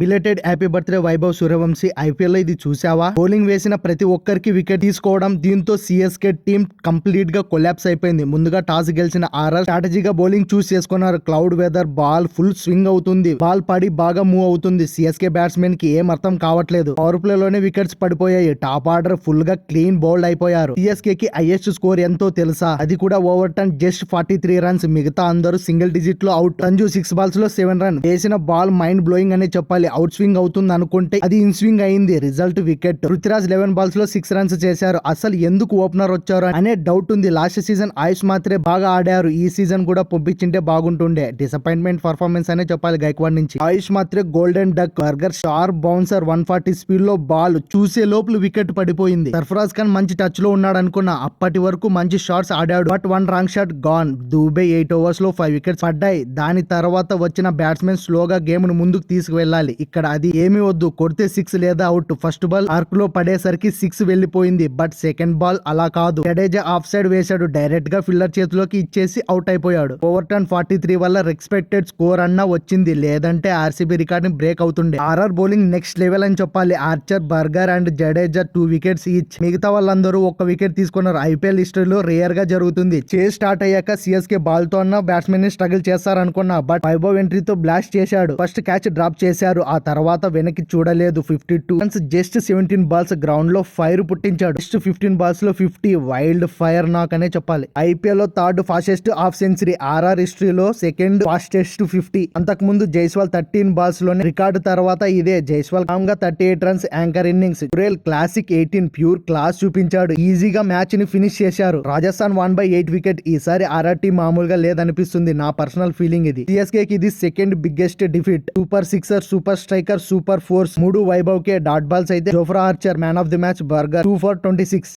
Belated happy birthday Vaibhav Suryavanshi. IPL లో ఇది చూసావా? బౌలింగ్ వేసిన ప్రతి ఒక్కరికి వికెట్ తీసుకోవడం, దీంతో సిఎస్కే టీం కంప్లీట్ గా కొలాప్స్ అయిపోయింది. ముందుగా టాస్ గెలిచిన ఆర్ఆర్ స్ట్రాటజీగా బౌలింగ్ చూస్ చేసుకున్నారు. Cloud weather, ball full swing అవుతుంది, బాల్ పడి బాగా మూవ్ అవుతుంది. సిఎస్కే బ్యాట్స్మెన్ కి ఏం అర్థం కావట్లేదు. పవర్ ప్లే లోనే వికెట్స్ పడిపోయాయి. టాప్ ఆర్డర్ ఫుల్ గా క్లీన్ బౌల్డ్ అయిపోయారు. సిఎస్కే కి హైయెస్ట్ స్కోర్ ఎంతో తెలుసా? అది కూడా ఓవర్ టర్న్ జస్ట్ 43 రన్స్. మిగతా అందరూ సింగిల్ డిజిట్ లో అవుట్. సంజు 6 balls లో 7 రన్. వేసిన బాల్ మైండ్ బ్లోయింగ్ అనే చెప్పాలి. అవుట్ స్వింగ్ అవుతుంది అనుకుంటే అది ఇన్ స్వింగ్ అయింది. Result wicket. పృథ్వీరాజ్ 11 balls లో 6 runs చేశారు. అసలు ఎందుకు ఓపెనర్ వచ్చారు అనే డౌట్ ఉంది. లాస్ట్ సీజన్ ఆయుష్ మాత్రే బాగా ఆడారు. ఈ సీజన్ కూడా పంపించింటే బాగుంటుండే. డిసప్పాయింట్మెంట్ పర్ఫార్మెన్స్ అనే చెప్పాలి గైక్వాడ్ నుంచి. Ayush Mhatre golden duck, Burger, sharp bouncer, 140 speed లో బాల్ చూసే లోపల వికెట్ పడిపోయింది. సర్ఫరాజ్ ఖాన్ మంచి టచ్ లో ఉన్నాడు అనుకున్నా. అప్పటి వరకు మంచి షాట్స్ ఆడాడు. But 1 wrong shot gone. Dube 8 overs లో 5 wickets పడ్డాయి. దాని తర్వాత వచ్చిన బ్యాట్స్మెన్ స్లోగా గేమ్ ను ముందుకు తీసుకువెళ్ళాలి. ఇక్కడ అది ఏమీ వద్దు. కొడితే 6 లేదా అవుట్. ఫస్ట్ బాల్ ఆర్క్ లో పడేసరికి 6 వెళ్లిపోయింది. బట్ సెకండ్ బాల్ అలా కాదు. జడేజా ఆఫ్ సైడ్ వేశాడు. డైరెక్ట్ గా ఫిల్లర్ చేతిలోకి ఇచ్చేసి అవుట్ అయిపోయాడు. ఓవర్ టర్న్ 43 వల్ల ఎక్స్పెక్టెడ్ స్కోర్ అన్నా వచ్చింది. లేదంటే ఆర్సీబీ రికార్డ్ ని బ్రేక్ అవుతుండే. ఆర్ఆర్ బౌలింగ్ నెక్స్ట్ లెవెల్ అని చెప్పాలి. Archer, burger and Jadeja 2 wickets each. మిగతా వాళ్ళందరూ 1 wicket తీసుకున్నారు. ఐపీఎల్ హిస్టరీలో రేర్ గా జరుగుతుంది. చేజ్ స్టార్ట్ అయ్యాక సిఎస్కే బాల్ తో అన్న బ్యాట్స్మెన్ ని స్ట్రగుల్ చేస్తారనుకున్నా. బట్ వైభవ్ ఎంట్రీతో బ్లాస్ట్ చేశాడు. ఫస్ట్ క్యాచ్ డ్రాప్ చేశారు. ఆ తర్వాత వెనక్కి చూడలేదు. 52 runs జస్ట్ 17 balls గ్రౌండ్ లో ఫైర్ పుట్టించాడు. జస్ట్ 15 balls లో 50 వైల్డ్ ఫైర్ నాక్ అనే చెప్పాలి. ఐపీఎల్ లో third fastest half century. RR హిస్టరీలో సెకండ్ ఫాస్టెస్ట్ 50. అంతకు ముందు జైస్వాల్ 13 balls లోనే రికార్డు. తర్వాత ఇదే జైస్వాల్ కామ్ గా 38 runs anchor innings. Jurel classic 18 pure class చూపించాడు. ఈజీగా మ్యాచ్ ని ఫినిష్ చేశారు. రాజస్థాన్ 1/8 wicket. ఈసారి ఆర్ఆర్ టీం మామూలుగా లేదనిపిస్తుంది. నా పర్సనల్ ఫీలింగ్ ఇది. సిఎస్కే కి ఇది second biggest defeat. Super sixer, super striker, super fours 3 Vaibhav కే. డాట్ బాల్స్ అయితే Jofra Archer man of the match. Burger 2 for 26.